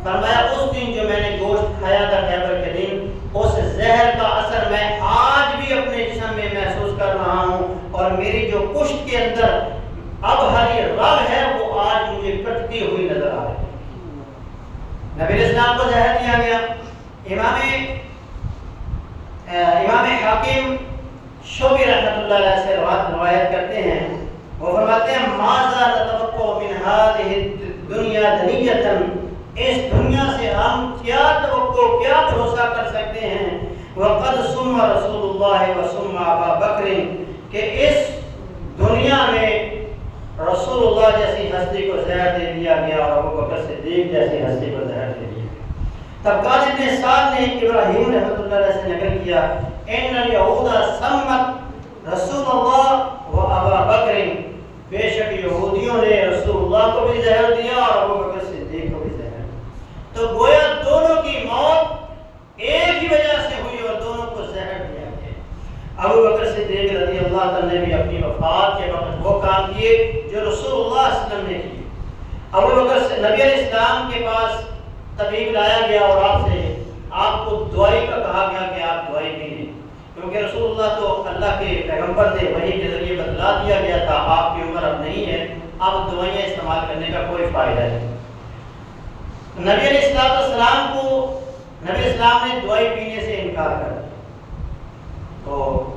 [SPEAKER 1] فرمایا اس دن جو میں نے گوشت کھایا تھا خیبر کے دن، اس زہر کا اثر میں آج بھی اپنے جسم میں محسوس کر رہا ہوں، اور میری جو پشت کے اندر ابحری رگ ہے وہ آج مجھے کٹتی ہوئی نظر آ رہی ہے۔ نبی علیہ السلام کو زہر دیا گیا۔ امام حاکم شعبی رحمۃ اللہ علیہ سے روایت کرتے ہیں، وہ فرماتے ہیں ماذا نتوقع من هذه الدنيا دنیۃ، اس دنیا سے ہم کیا توقع، کیا بھروسہ کر سکتے ہیں، وقد سم رسول اللہ وسم ابا بکر، کہ اس دنیا میں رسول اللہ جیسی ہستی کو زہر دے دیا گیا اور ابو بکر صدیق جیسی ہستی کو زہر دے دیا گیا۔ تب قاضی ابن سعد نے ابراہیم رحمۃ اللہ علیہ سے نقل کیا ان الیہود سمت رسول اللہ و ابا بکر، بے شک یہودیوں نے رسول اللہ کو بھی زہر دیا اور ابو بکر صدیق کو بھی زہر دیا۔ تو گویا دونوں کی موت ایک ہی وجہ سے ہوئی اور دونوں کو زہر دیا گیا۔ ابو بکر صدیق رضی اللہ عنہ نے بھی اپنی وفات کے وقت وہ کام کیے جو رسول اللہ صلی اللہ علیہ وسلم نے کیے۔ ابو بکر سے نبی علیہ السلام کے پاس طبیب لایا گیا اور آپ کو دوائی کا کہا گیا کہ آپ دوائی پی لیں، کیونکہ رسول اللہ تو اللہ کے پیغمبر تھے، وحی کے ذریعے بتلا دیا گیا تھا آپ کی عمر اب نہیں ہے، اب دوائیاں استعمال کرنے کا کوئی فائدہ نہیں۔ نبی علیہ السلام کو نبی اسلام نے دوائی پینے سے انکار کر دیا، تو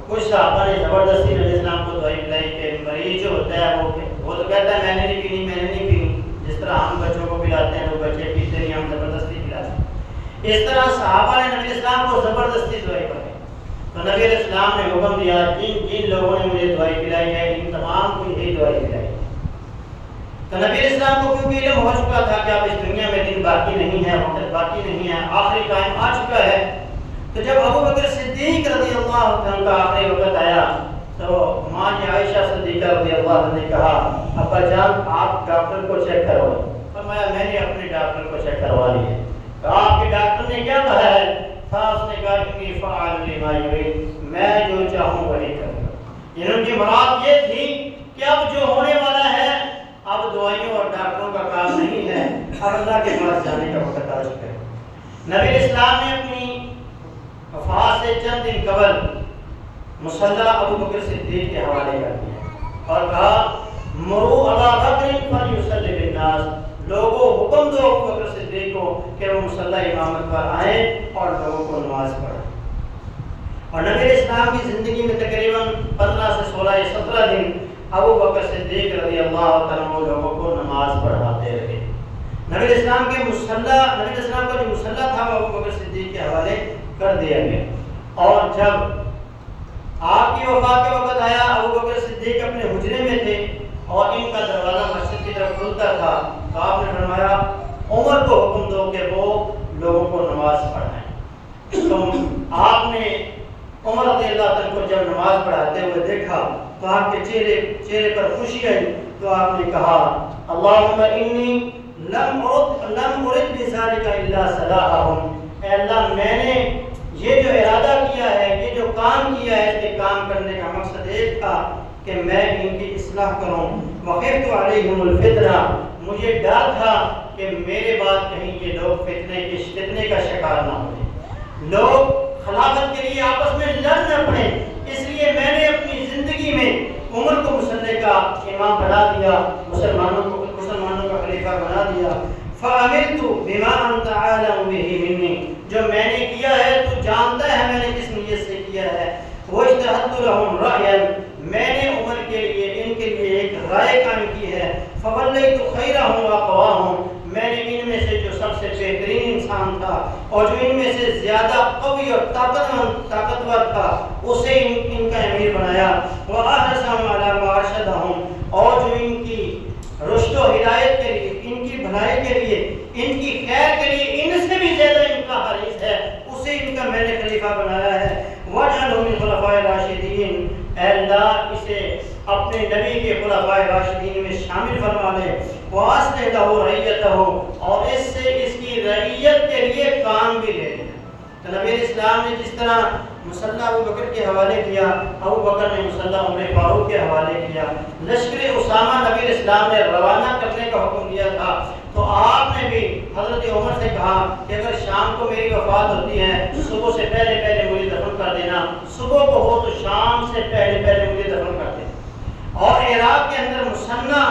[SPEAKER 1] کچھ صحابہ نے زبردستی نبی اسلام کو دوائی پلائی کہ مریض جو ہوتا ہے وہ تو کہتا ہے میں نے نہیں پینی، میں نے نہیں پینی، جس طرح ہم بچوں کو پلاتے ہیں وہ بچے پیتے نہیں، ہم زبردستی پلاتے ہیں۔ اس طرح صحابہ نے نبی اسلام کو زبردستی دوائی پلائی، تو نبی علیہ السلام نے حکم دیا جن لوگوں نے مجھے دوائی پلائی ہے ان تمام کو یہی دوائی پلائی۔ تو نبی علیہ السلام کو کیونکہ علم ہو چکا تھا کہ اب اس دنیا میں دن باقی نہیں ہے، وقت باقی نہیں ہے، آخری ٹائم آ چکا ہے، تو جب ابو بکر صدیق رضی اللہ عنہ کا آخری وقت آیا تو ماں عائشہ صدیقہ رضی اللہ عنہ نے کہا ابا جان آپ ڈاکٹر کو چیک کروائیں۔ فرمایا میں نے اپنے ڈاکٹر کو چیک کروا لیا۔ کہا آپ کے ڈاکٹر نے کیا کہا ہے؟ اس نے کہا انی فعال لما یرید، میں جو چاہوں وہی کروں گا۔ یعنی ان کی مراد یہ تھی کہ اب جو ہونے والا ہے اب دوائیوں اور ڈاکٹروں کا کام نہیں ہے، اب اللہ کے پاس جانے کا وقت آ چکا ہے۔ نبی اسلام نے اپنی وفات سے چند دن قبل مصلی ابو بکر صدیق کے حوالے کر دیا اور کہا مرو ابا بکر فلیصلی بالناس، لوگوں حکم دو ابو بکر صدیق کو کہ وہ مصلی امامت پر آئیں اور لوگوں کو نماز پڑھائیں۔ اور نبی اسلام کی زندگی میں تقریباً 15 سے 16 یا 17 دن ابو بکر صدیق رضی اللہ عنہ لوگوں کو نماز پڑھاتے رہے۔ نبی اسلام کے نبی اسلام کا جو مصلی تھا وہ ابو بکر صدیق کے حوالے کر دیا گیا۔ اور جب آپ کی وفات کے وقت آیا ابو بکر صدیق اپنے حجرے میں تھے اور ان کا دروازہ مسجد کی طرف کھلتا تھا، تو آپ نے فرمایا عمر کو حکم دو کہ وہ لوگوں کو نماز پڑھائیں۔ تو آپ نے عمر رضی اللہ عنہ کو جب نماز پڑھاتے ہوئے دیکھا تو آپ کے چہرے پر خوشی آئی، تو آپ نے کہا اللہم انی لم ارد بذالک الا صلاحهم، اے اللہ میں نے یہ جو ارادہ کیا ہے، یہ جو کام کیا ہے، اس کے کام کرنے کا مقصد ایک تھا کہ میں ان کی اصلاح کروں۔ وخفت علیہم الفتنہ، مجھے ڈر تھا کہ میرے بعد کہیں یہ لوگ فتنے کا شکار نہ ہوئے، لوگ خلافت کے لیے آپس میں لڑ نہ پڑے، اس لیے میں نے اپنی زندگی میں عمر کو مصلی کا امام بنا دیا، مسلمانوں کا خلیفہ بنا دیا۔ فعملت بما انت عالم به منی، جو میں نے کیا ہے تو جانتا ہے میں نے کس نیت سے کیا ہے۔ واجتہدت لهم رأیا، میں نے عمر کے لیے ان کے لیے ایک رائے قائم کی ہے۔ فولیت خیرهم واقواهم، میں نے ان میں سے جو سب سے انسان تھا اور جو ان میں سے زیادہ قوی اور طاقتور تھا اسے ان کا امیر بنایا. وَأَحْرَصَهُمْ عَلَىٰ مَا أَرْشَدَهُمْ اور جو ان کی رشد و ہدایت کے لیے، ان کی بھلائی کے لیے، ان کی خیر کے لیے ان سے بھی زیادہ ان کا حریص ہے، اسے ان کا میں نے خلیفہ بنایا ہے. وَاجْعَلْهُ مِنْ خُلَفَاءِ الرَّاشِدِينَ اے اللہ اسے اپنے نبی کے خلفائے راشدین میں شامل فرما لے. وَأَصْلِحْ لَهُ رَعِيَّتَهُ اور اس سے اس کی رعیت کے لیے کام بھی لے لے. تو نبی اسلام نے جس طرح مصلح ابو بکر کے حوالے کیا، ابو بکر نے مصلح عمر فاروق کے حوالے کیا. لشکر اسامہ نبی اسلام نے روانہ کرنے کا حکم دیا تھا، تو آپ نے بھی حضرت عمر سے کہا کہ اگر شام کو میری وفات ہوتی ہے صبح سے پہلے پہلے مجھے دفن کر دینا، صبح کو ہو تو شام سے پہلے پہلے مجھے دفن کر دینا. اور عراق کے اندر مسنہ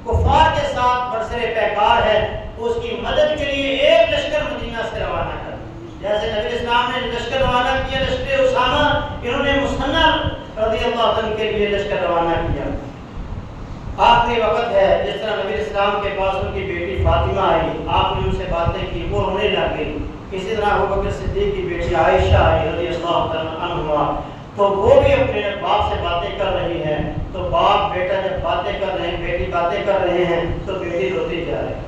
[SPEAKER 1] کفار کے ساتھ برسر پیکار ہے، اس کی مدد کے لیے ایک لشکر مدینہ سے روانہ کر. جیسے نبی اسلام نے لشکر روانہ کیا لشکر اسامہ، انہوں نے مسنہ رضی اللہ عنہ کے لیے لشکر روانہ کیا. آخری وقت ہے، جس طرح نبی اسلام کے پاس ان کی بیٹی فاطمہ آئی، آپ نے ان سے باتیں کی، وہ رونے لگ گئی. اسی طرح ابو بکر صدیق کی بیٹی عائشہ آئی رضی اللہ عنہا، تو وہ بھی اپنے باپ سے باتیں کر رہی ہیں. تو باپ بیٹا جب باتیں کر رہے ہیں، بیٹی باتیں کر رہے ہیں، تو بیٹی روتی جا رہی ہے،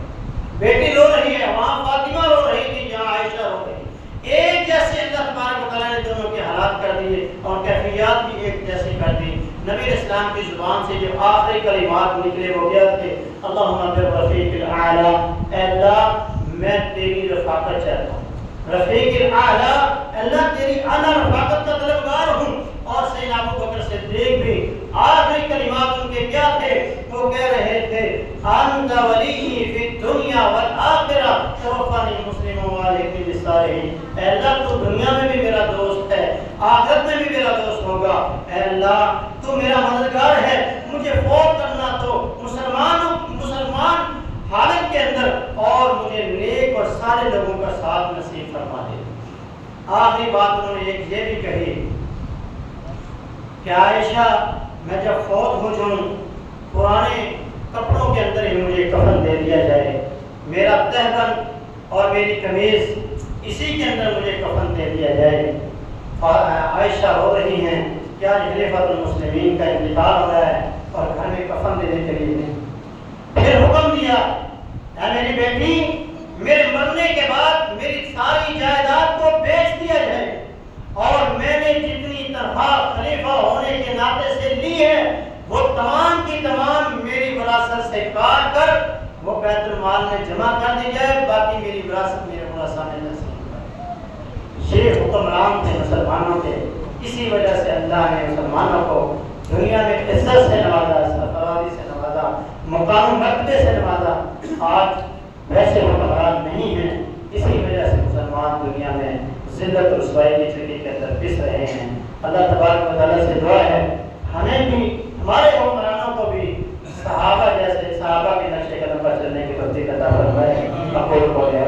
[SPEAKER 1] بیٹی رو رہی ہے. وہاں فاطمہ رو رہی تھی، جہاں عائشہ رو رہی. ایک جیسے اللہ تبارک و تعالیٰ نے دونوں کے حالات کر دیے اور کیفیات بھی ایک جیسی کر دی. نبی اسلام کی زبان سے جو آخری کلمات نکلے وہ کیا تھے؟ اللہم بالرفیق الاعلیٰ، اے اللہ میں تیری رفاقت چاہتا ہوں. رفیق الاعلیٰ، اللہ تیری اعلیٰ رفاقت کا طلبگار ہوں. اور سیدنا ابو بکر صدیق بھی آخری کلمات ان کے کیا تھے؟ وہ کہہ رہے تھے انت ولی فی الدنیا والآخرہ توفانی مسلم والحقنی بالصالحین. اے اللہ تو دنیا میں بھی میرا دوست ہے، آخرت میں بھی میرا دوست ہوگا. اے اللہ تو میرا مددگار ہے، مجھے فوت کرنا تو مسلمان حالت کے اندر اور مجھے نیک اور سارے لوگوں کا ساتھ نصیب فرما دے. آخری بات انہوں نے ایک یہ بھی کہی کہ عائشہ میں جب فوت ہو جاؤں پرانے کپڑوں کے اندر ہی مجھے کفن دے دیا جائے، میرا تہبند اور میری قمیض اسی کے اندر مجھے کفن دے دیا جائے. عائشہ رو رہی ہیں کہ آج خلیفۃ المسلمین کا انتقال ہو رہا ہے اور گھر میں کفن دینے کے لیے نہیں. پھر حکم دیا اے میری بیٹی میرے مرنے کے بعد میری ساری جائیداد کو بیچ دیا جائے، اور میں نے جتنی تنخواہ خلیفہ ہونے کے ناطے سے لی ہے وہ تمام کی تمام میری وراثت سے کاٹ کر وہ بیت المال میں جمع کر دی جائے، باقی میری وراثت میرے ورثاء میں نصیب کر. یہ حکمران تھے مسلمانوں کے. اسی وجہ سے اللہ نے مسلمانوں کو دنیا میں عزت سے نوازا، سرفرازی سے نوازا، مقام مرتبے سے نوازا. آج ویسے حکمران نہیں ہیں، اسی وجہ سے مسلمان دنیا میں ذلت و رسوائی کی چکی کے اندر پس رہے ہیں. اللہ تبارک و تعالیٰ سے دعا ہے ہمیں بھی ہمارے حکمرانوں کو بھی صحابہ جیسے صحابہ کے نقش قدم پر چلنے کی توفیق عطا فرمائے. اقول قولی